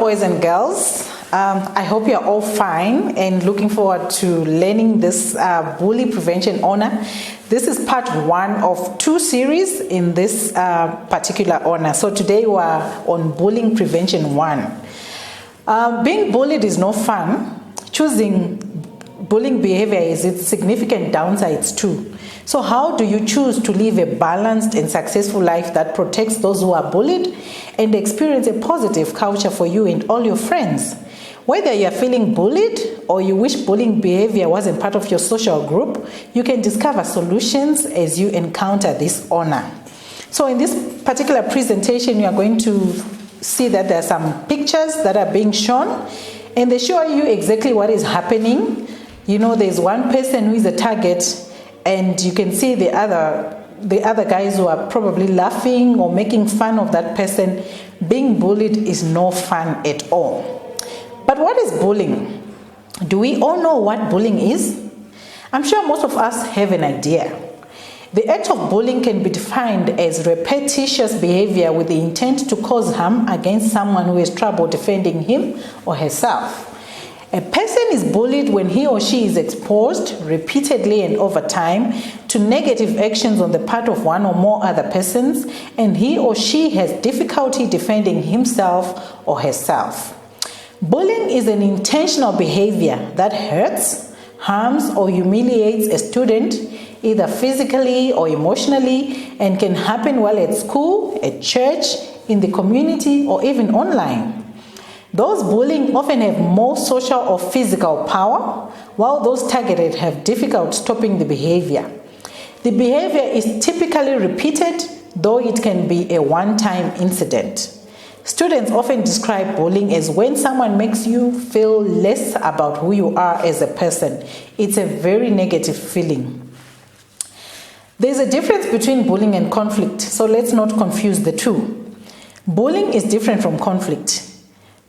boys and girls. I hope you're all fine and looking forward to learning this bully prevention honor. This is part 1 of 2 series in this particular honor. So today we're on bullying prevention 1. Being bullied is no fun. Choosing bullying behavior has its significant downsides too. So how do you choose to live a balanced and successful life that protects those who are bullied and experience a positive culture for you and all your friends? Whether you are feeling bullied or you wish bullying behavior wasn't part of your social group, you can discover solutions as you encounter this honor. So in this particular presentation, you are going to see that there are some pictures that are being shown, and they show you exactly what is happening. You know, there's one person who is a target, and you can see the other guys who are probably laughing or making fun of that person. Being bullied is no fun at all. But what is bullying? Do we all know what bullying is? I'm sure most of us have an idea. The act of bullying can be defined as repetitious behavior with the intent to cause harm against someone who has trouble defending him or herself. A person is bullied when he or she is exposed repeatedly and over time to negative actions on the part of one or more other persons, and he or she has difficulty defending himself or herself. Bullying is an intentional behavior that hurts, harms, or humiliates a student, either physically or emotionally, and can happen while at school, at church, in the community, or even online. Those bullying often have more social or physical power, while those targeted have difficulty stopping the behavior. The behavior is typically repeated, though it can be a one-time incident. Students often describe bullying as when someone makes you feel less about who you are as a person. It's a very negative feeling. There's a difference between bullying and conflict, so let's not confuse the two. Bullying is different from conflict.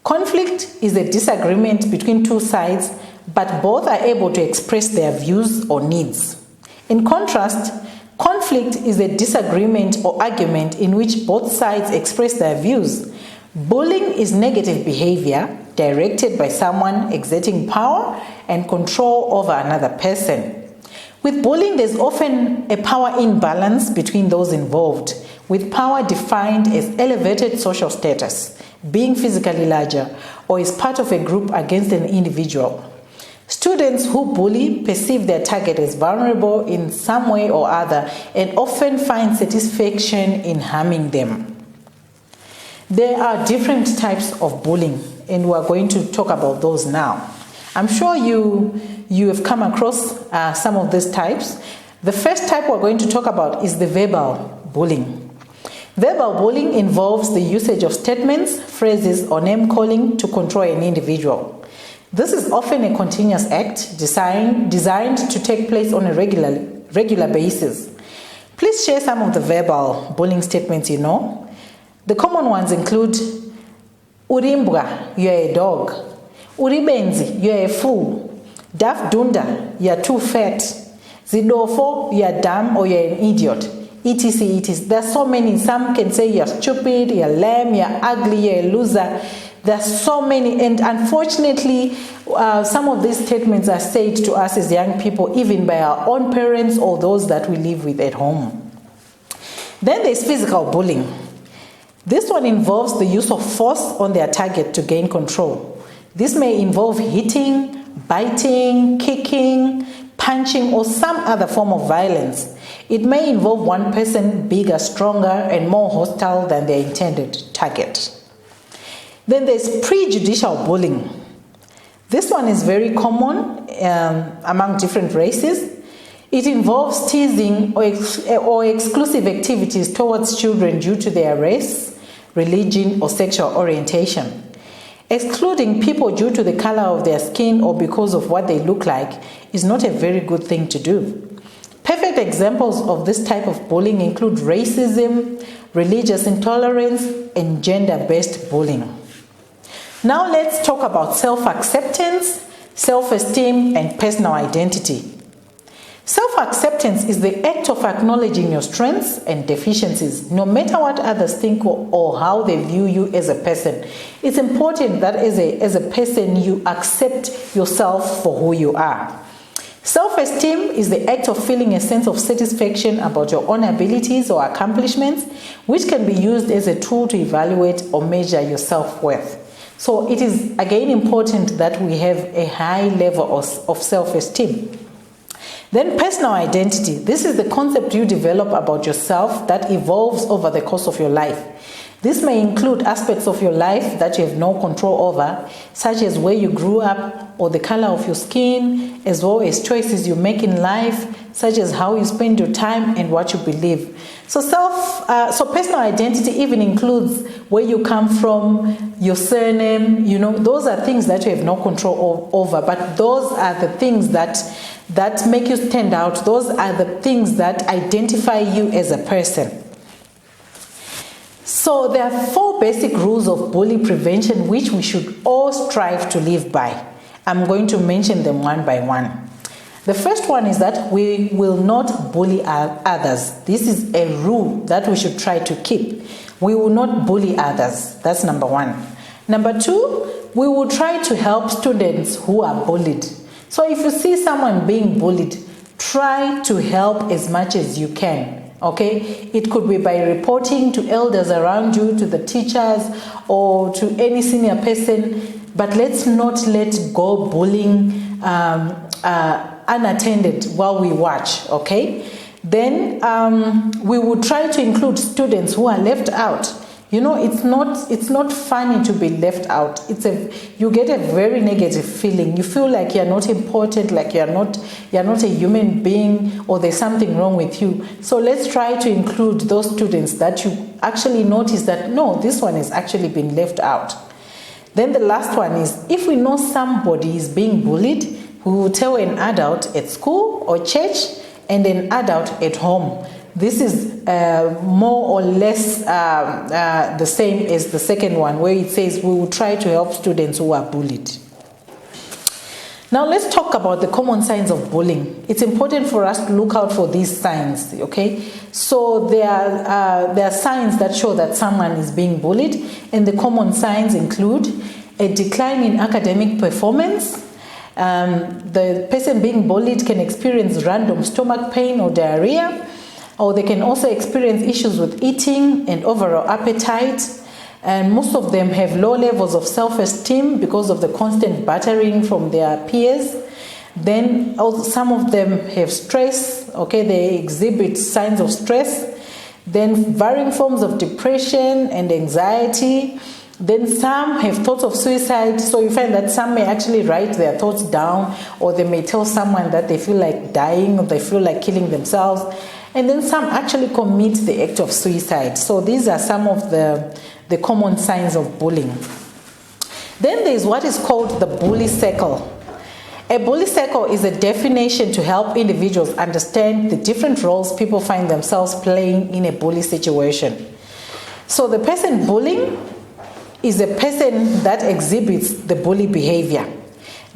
Conflict is a disagreement between two sides, but both are able to express their views or needs. In contrast, conflict is a disagreement or argument in which both sides express their views. Bullying is negative behavior directed by someone exerting power and control over another person. With bullying, there's often a power imbalance between those involved, with power defined as elevated social status, being physically larger, or is part of a group against an individual. Students who bully perceive their target as vulnerable in some way or other and often find satisfaction in harming them. There are different types of bullying, and we're going to talk about those now. I'm sure you have come across some of these types. The first type we're going to talk about is the verbal bullying. Verbal bullying involves the usage of statements, phrases, or name-calling to control an individual. This is often a continuous act designed to take place on a regular basis. Please share some of the verbal bullying statements you know. The common ones include Urimbwa, you're a dog. Uribenzi, you're a fool. Daf Dunda, you're too fat. Zidofo, you're dumb or you're an idiot. etc. There's so many. Some can say you're stupid, you're lame, you're ugly, you're a loser. There's so many, and unfortunately, some of these statements are said to us as young people, even by our own parents or those that we live with at home. Then there's physical bullying. This one involves the use of force on their target to gain control. This may involve hitting, biting, kicking, punching, or some other form of violence. It may involve one person bigger, stronger, and more hostile than their intended target. Then there's prejudicial bullying. This one is very common among different races. It involves teasing or exclusive activities towards children due to their race, religion, or sexual orientation. Excluding people due to the color of their skin or because of what they look like is not a very good thing to do. Perfect examples of this type of bullying include racism, religious intolerance, and gender-based bullying. Now let's talk about self-acceptance, self-esteem, and personal identity. Self-acceptance is the act of acknowledging your strengths and deficiencies, no matter what others think or how they view you as a person. It's important that as a person you accept yourself for who you are. Self-esteem is the act of feeling a sense of satisfaction about your own abilities or accomplishments, which can be used as a tool to evaluate or measure your self-worth. So it is again important that we have a high level of self-esteem. Then personal identity. This is the concept you develop about yourself that evolves over the course of your life. This may include aspects of your life that you have no control over, such as where you grew up or the color of your skin, as well as choices you make in life, such as how you spend your time and what you believe. So personal identity even includes where you come from, your surname, those are things that you have no control over, but those are the things that make you stand out. Those are the things that identify you as a person. So there are 4 basic rules of bully prevention which we should all strive to live by. I'm going to mention them one by one. The first one is that we will not bully others. This is a rule that we should try to keep. We will not bully others. That's number 1. Number 2, we will try to help students who are bullied. So if you see someone being bullied, try to help as much as you can. Okay, it could be by reporting to elders around you, to the teachers, or to any senior person. But let's not let go bullying unattended while we watch. Okay, then we will try to include students who are left out. It's not funny to be left out. You get a very negative feeling. You feel like you're not important, like you're not a human being, or there's something wrong with you. So let's try to include those students that you actually notice that no, this one has actually been left out. Then the last one is, if we know somebody is being bullied, we will tell an adult at school or church and an adult at home. This is more or less the same as the second one, where it says we will try to help students who are bullied. Now let's talk about the common signs of bullying. It's important for us to look out for these signs, okay? So there are signs that show that someone is being bullied, and the common signs include a decline in academic performance. The person being bullied can experience random stomach pain or diarrhea, or they can also experience issues with eating and overall appetite. And most of them have low levels of self-esteem because of the constant battering from their peers. Then also some of them have stress, okay, they exhibit signs of stress. Then varying forms of depression and anxiety. Then some have thoughts of suicide, so you find that some may actually write their thoughts down, or they may tell someone that they feel like dying or they feel like killing themselves. And then some actually commit the act of suicide. So these are some of the common signs of bullying. Then there is what is called the bully circle. A bully circle is a definition to help individuals understand the different roles people find themselves playing in a bully situation. So the person bullying is a person that exhibits the bully behavior.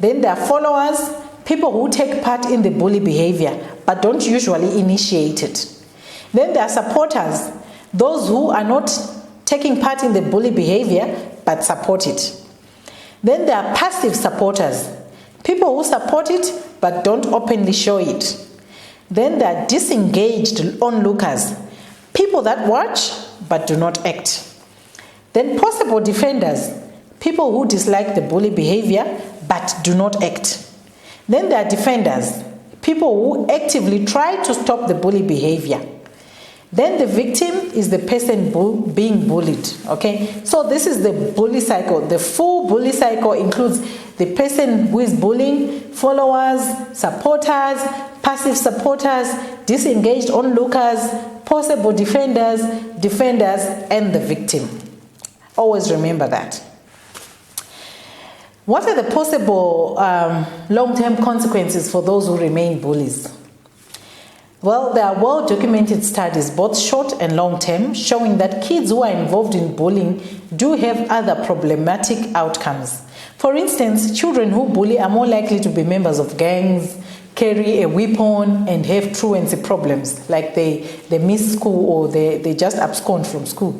Then there are followers, people who take part in the bully behavior but don't usually initiate it. Then there are supporters, those who are not taking part in the bully behavior but support it. Then there are passive supporters, people who support it but don't openly show it. Then there are disengaged onlookers, people that watch but do not act. Then possible defenders, people who dislike the bully behavior but do not act. Then there are defenders, people who actively try to stop the bully behavior. Then the victim is the person being bullied, okay? So this is the bully cycle. The full bully cycle includes the person who is bullying, followers, supporters, passive supporters, disengaged onlookers, possible defenders, and the victim. Always remember that. What are the possible long-term consequences for those who remain bullies? Well, there are well-documented studies, both short and long-term, showing that kids who are involved in bullying do have other problematic outcomes. For instance, children who bully are more likely to be members of gangs, carry a weapon and have truancy problems, like they miss school or they just abscond from school.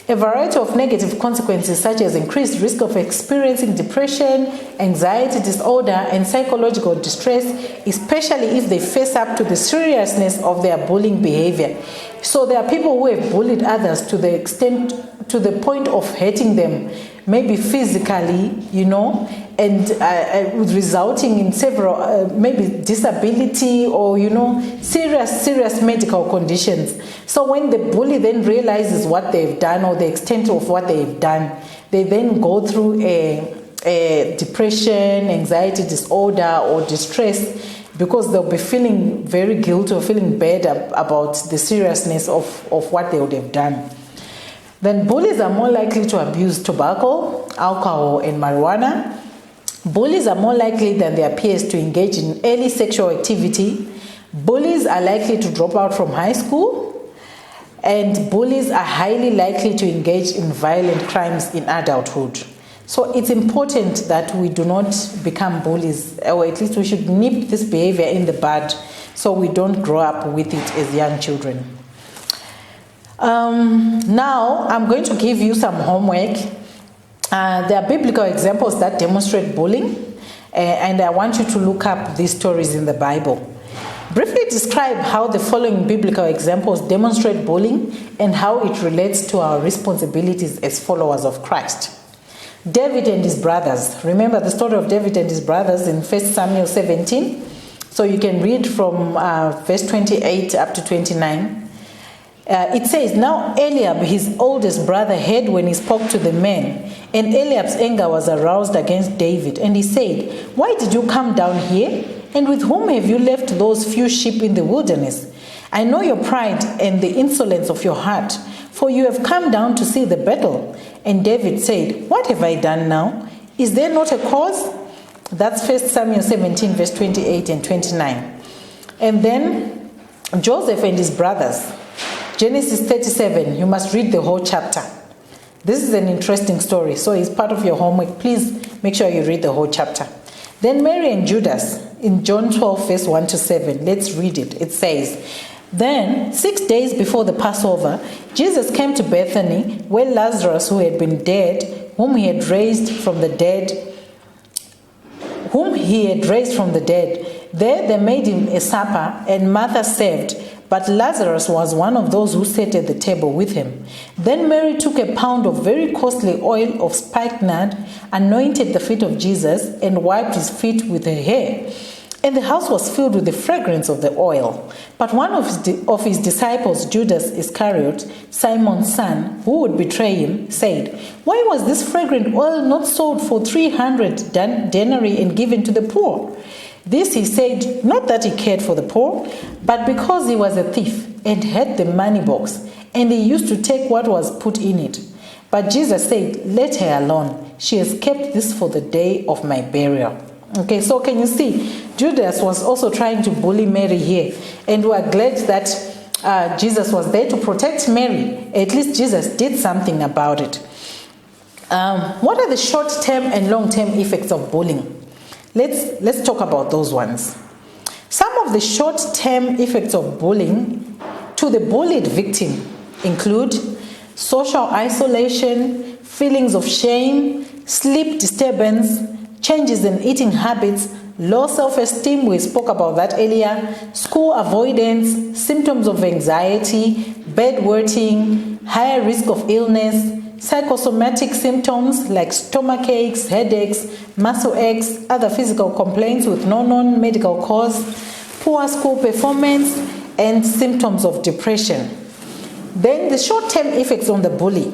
A variety of negative consequences such as increased risk of experiencing depression, anxiety disorder, and psychological distress, especially if they face up to the seriousness of their bullying behavior. So there are people who have bullied others to the point of hurting them, maybe physically, and resulting in several, maybe disability or, serious medical conditions. So when the bully then realizes what they've done or the extent of what they've done, they then go through a depression, anxiety disorder, or distress, because they'll be feeling very guilty or feeling bad about the seriousness of what they would have done. Then bullies are more likely to abuse tobacco, alcohol, and marijuana. Bullies are more likely than their peers to engage in early sexual activity. Bullies are likely to drop out from high school. And bullies are highly likely to engage in violent crimes in adulthood. So it's important that we do not become bullies, or at least we should nip this behavior in the bud so we don't grow up with it as young children. Now I'm going to give you some homework. There are biblical examples that demonstrate bullying, and I want you to look up these stories in the Bible. Briefly describe how the following biblical examples demonstrate bullying and how it relates to our responsibilities as followers of Christ. David and his brothers. Remember the story of David and his brothers in 1 Samuel 17? So you can read from verse 28 up to 29. It says, "Now Eliab, his oldest brother, heard when he spoke to the men, and Eliab's anger was aroused against David. And he said, 'Why did you come down here? And with whom have you left those few sheep in the wilderness? I know your pride and the insolence of your heart, for you have come down to see the battle.' And David said, 'What have I done now? Is there not a cause?'" That's 1 Samuel 17, verse 28 and 29. And then Joseph and his brothers. Genesis 37, you must read the whole chapter. This is an interesting story, so it's part of your homework. Please make sure you read the whole chapter. Then Mary and Judas in John 12, verse 1 to 7. Let's read it. It says, "Then 6 days before the Passover, Jesus came to Bethany, where Lazarus, who had been dead, whom he had raised from the dead. There they made him a supper, and Martha served, but Lazarus was one of those who sat at the table with him. Then Mary took a pound of very costly oil of spikenard, anointed the feet of Jesus, and wiped his feet with her hair. And the house was filled with the fragrance of the oil. But one of his disciples, Judas Iscariot, Simon's son, who would betray him, said, 'Why was this fragrant oil not sold for 300 denarii and given to the poor?' This he said, not that he cared for the poor, but because he was a thief and had the money box, and he used to take what was put in it. But Jesus said, 'Let her alone. She has kept this for the day of my burial.'" Okay, so can you see? Judas was also trying to bully Mary here. And we are glad that Jesus was there to protect Mary. At least Jesus did something about it. What are the short-term and long-term effects of bullying? Let's talk about those ones. Some of the short-term effects of bullying to the bullied victim include social isolation, feelings of shame, sleep disturbance, changes in eating habits, low self-esteem, we spoke about that earlier, school avoidance, symptoms of anxiety, bedwetting, higher risk of illness, psychosomatic symptoms like stomach aches, headaches, muscle aches, other physical complaints with no known medical cause, poor school performance, and symptoms of depression. Then the short-term effects on the bully.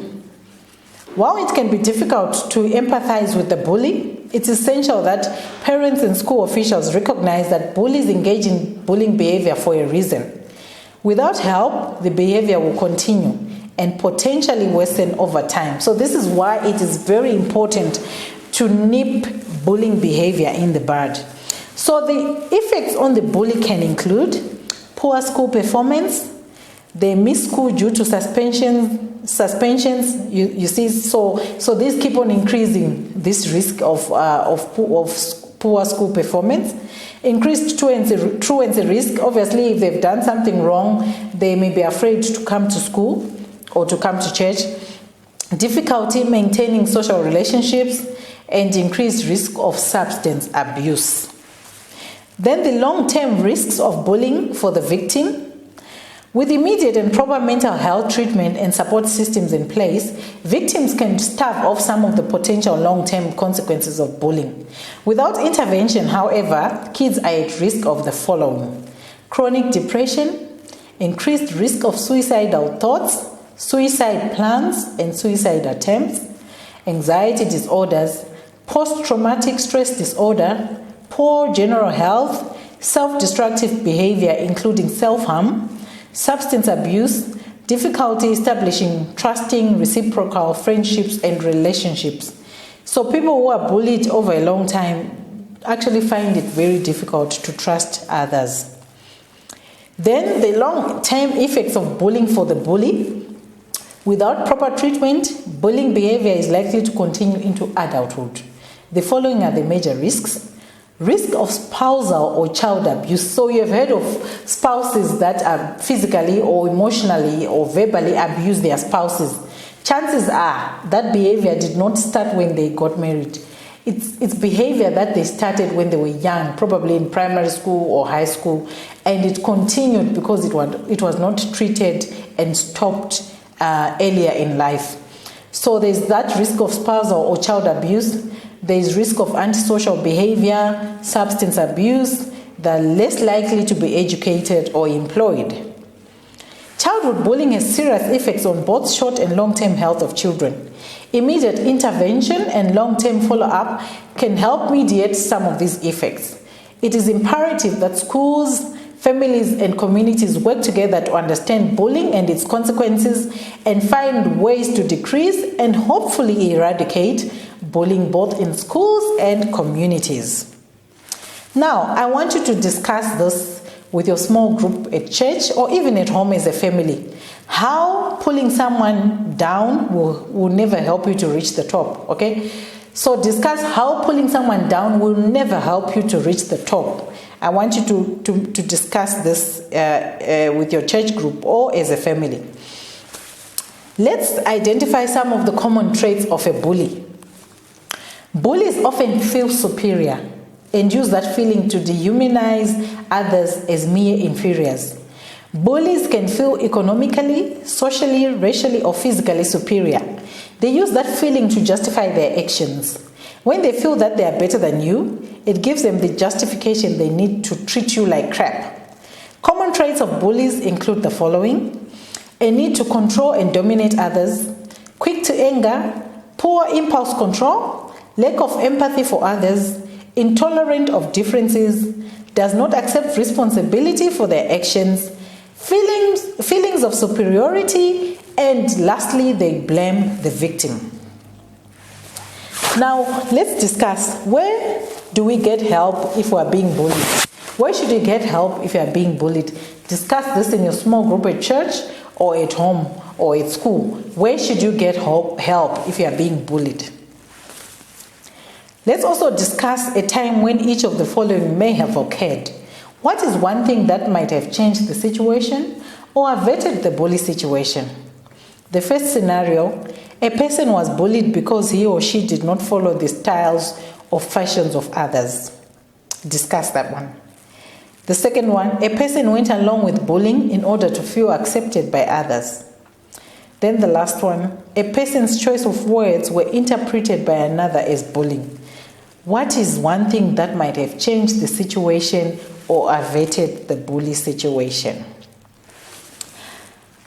While it can be difficult to empathize with the bully, it's essential that parents and school officials recognize that bullies engage in bullying behavior for a reason. Without help, the behavior will continue and potentially worsen over time. So this is why it is very important to nip bullying behavior in the bud. So the effects on the bully can include poor school performance. They miss school due to suspensions. You see, so these keep on increasing this risk of poor school performance. Increased truancy risk. Obviously, if they've done something wrong, they may be afraid to come to school or to come to church. Difficulty maintaining social relationships, and increased risk of substance abuse. Then the long-term risks of bullying for the victim. With immediate and proper mental health treatment and support systems in place, victims can stave off some of the potential long-term consequences of bullying. Without intervention, however, kids are at risk of the following: chronic depression, increased risk of suicidal thoughts, suicide plans and suicide attempts, anxiety disorders, post-traumatic stress disorder, poor general health, self-destructive behavior including self-harm, substance abuse, difficulty establishing trusting, reciprocal friendships and relationships. So people who are bullied over a long time actually find it very difficult to trust others. Then the long-term effects of bullying for the bully. Without proper treatment, bullying behavior is likely to continue into adulthood. The following are the major risks. Risk of spousal or child abuse. So you have heard of spouses that are physically or emotionally or verbally abuse their spouses. Chances are that behavior did not start when they got married. It's behavior that they started when they were young, probably in primary school or high school, and it continued because it was not treated and stopped earlier in life. So there's that risk of spousal or child abuse. There's risk of antisocial behavior, substance abuse. They're less likely to be educated or employed. Childhood bullying has serious effects on both short and long-term health of children. Immediate intervention and long-term follow-up can help mediate some of these effects. It is imperative that schools, families and communities work together to understand bullying and its consequences and find ways to decrease and hopefully eradicate bullying both in schools and communities. Now, I want you to discuss this with your small group at church or even at home as a family. How pulling someone down will never help you to reach the top, okay? So discuss how pulling someone down will never help you to reach the top. I want you to discuss this with your church group or as a family. Let's identify some of the common traits of a bully. Bullies often feel superior and use that feeling to dehumanize others as mere inferiors. Bullies can feel economically, socially, racially, or physically superior. They use that feeling to justify their actions. When they feel that they are better than you, it gives them the justification they need to treat you like crap. Common traits of bullies include the following: a need to control and dominate others, quick to anger, poor impulse control, lack of empathy for others, intolerant of differences, does not accept responsibility for their actions, feelings of superiority, and lastly, they blame the victim. Now, let's discuss, where do we get help if we are being bullied? Where should you get help if you are being bullied? Discuss this in your small group at church or at home or at school. Where should you get help if you are being bullied? Let's also discuss a time when each of the following may have occurred. What is one thing that might have changed the situation or averted the bully situation? The first scenario, a person was bullied because he or she did not follow the styles or fashions of others. Discuss that one. The second one, a person went along with bullying in order to feel accepted by others. Then the last one, a person's choice of words were interpreted by another as bullying. What is one thing that might have changed the situation or averted the bully situation?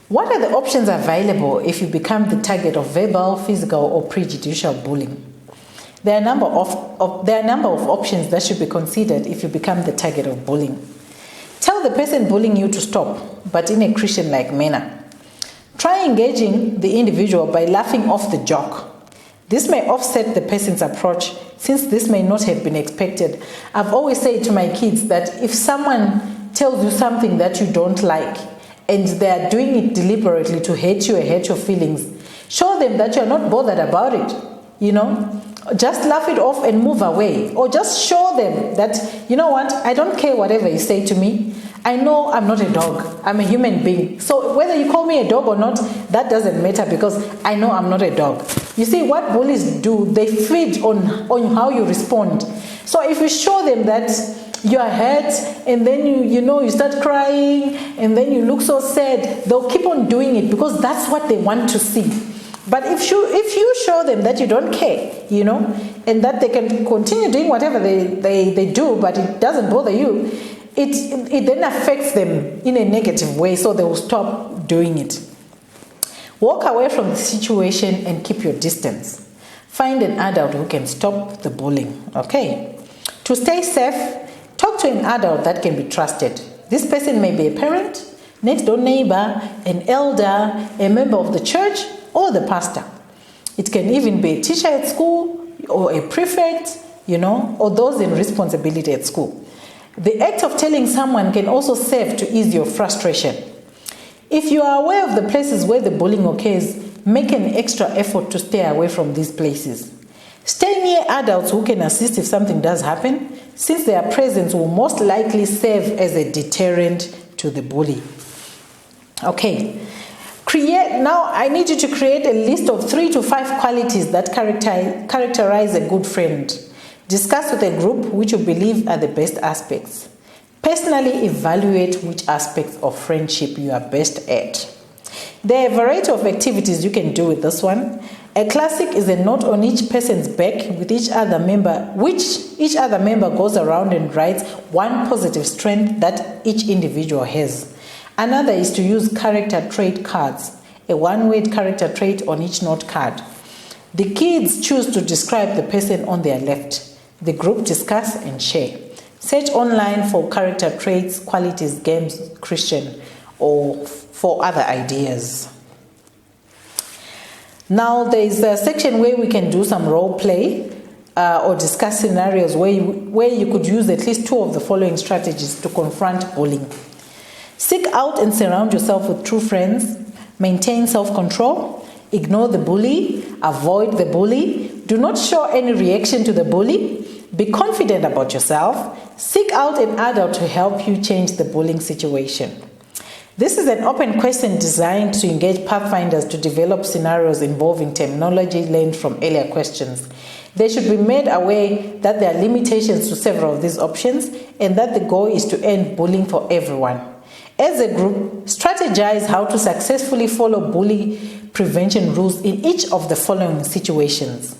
What are the options available if you become the target of verbal, physical, or prejudicial bullying? There are a number of options that should be considered if you become the target of bullying. Tell the person bullying you to stop, but in a Christian-like manner. Try engaging the individual by laughing off the joke. This may offset the person's approach, since this may not have been expected. I've always said to my kids that if someone tells you something that you don't like, and they are doing it deliberately to hurt you or hurt your feelings, show them that you're not bothered about it. just laugh it off and move away, or just show them that, you know what, I don't care whatever you say to me. I know I'm not a dog, I'm a human being. So whether you call me a dog or not, that doesn't matter, because I know I'm not a dog. You see, what bullies do, they feed on how you respond. So if you show them that you are hurt, and then you start crying, and then you look so sad, they'll keep on doing it because that's what they want to see. But if you show them that you don't care, and that they can continue doing whatever they do, but it doesn't bother you, it then affects them in a negative way, so they will stop doing it. Walk away from the situation and keep your distance. Find an adult who can stop the bullying, okay? To stay safe, talk to an adult that can be trusted. This person may be a parent, next door neighbor, an elder, a member of the church, or the pastor. It can even be a teacher at school, or a prefect, or those in responsibility at school. The act of telling someone can also serve to ease your frustration. If you are aware of the places where the bullying occurs, make an extra effort to stay away from these places. Stay near adults who can assist if something does happen, since their presence will most likely serve as a deterrent to the bully. Okay. Now I need you to create a list of 3 to 5 qualities that characterize a good friend. Discuss with a group which you believe are the best aspects. Personally evaluate which aspects of friendship you are best at. There are a variety of activities you can do with this one. A classic is a note on each person's back with each other member goes around and writes one positive strength that each individual has. Another is to use character trait cards, a one-word character trait on each note card. The kids choose to describe the person on their left. The group discuss and share. Search online for character traits, qualities, games, Christian, or for other ideas. Now there is a section where we can do some role play or discuss scenarios where you could use at least 2 of the following strategies to confront bullying. Seek out and surround yourself with true friends. Maintain self-control. Ignore the bully. Avoid the bully. Do not show any reaction to the bully. Be confident about yourself. Seek out an adult to help you change the bullying situation. This is an open question designed to engage pathfinders to develop scenarios involving terminology learned from earlier questions. They should be made aware that there are limitations to several of these options and that the goal is to end bullying for everyone. As a group, strategize how to successfully follow bully prevention rules in each of the following situations.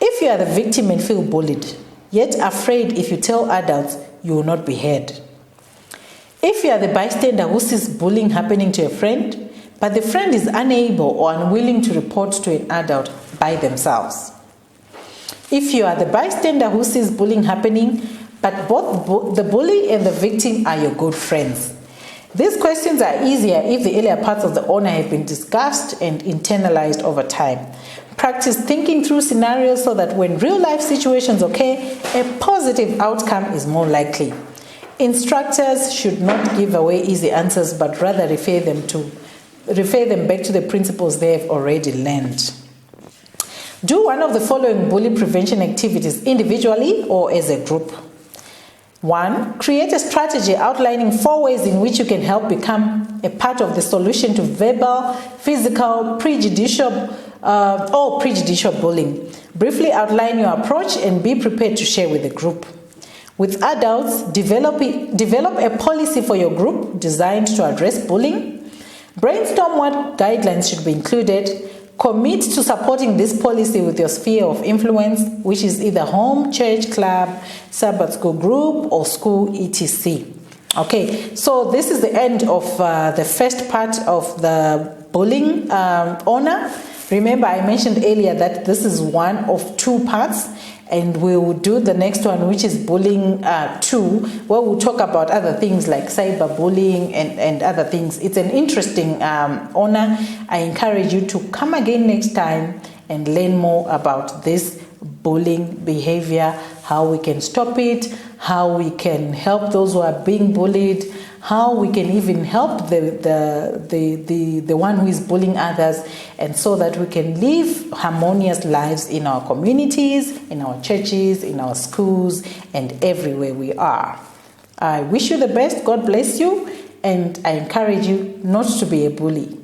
If you are the victim and feel bullied, yet afraid if you tell adults, you will not be heard. If you are the bystander who sees bullying happening to a friend, but the friend is unable or unwilling to report to an adult by themselves. If you are the bystander who sees bullying happening, but both the bully and the victim are your good friends. These questions are easier if the earlier parts of the honor have been discussed and internalized over time. Practice thinking through scenarios so that when real-life situations occur, a positive outcome is more likely. Instructors should not give away easy answers, but rather refer them back to the principles they have already learned. Do one of the following bully prevention activities individually or as a group. 1. Create a strategy outlining 4 ways in which you can help become a part of the solution to verbal, physical, prejudicial bullying. Briefly outline your approach and be prepared to share with the group. With adults, develop a policy for your group designed to address bullying. Brainstorm what guidelines should be included. Commit to supporting this policy with your sphere of influence, which is either home, church, club, Sabbath school group, or school, etc. Okay, so this is the end of the first part of the bullying honor. Remember, I mentioned earlier that this is one of 2 parts, and we will do the next one, which is bullying 2, where we'll talk about other things like cyberbullying and other things. It's an interesting honor. I encourage you to come again next time and learn more about this bullying behavior, how we can stop it, how we can help those who are being bullied, how we can even help the one who is bullying others, and so that we can live harmonious lives in our communities, in our churches, in our schools, and everywhere we are. I wish you the best. God bless you, and I encourage you not to be a bully.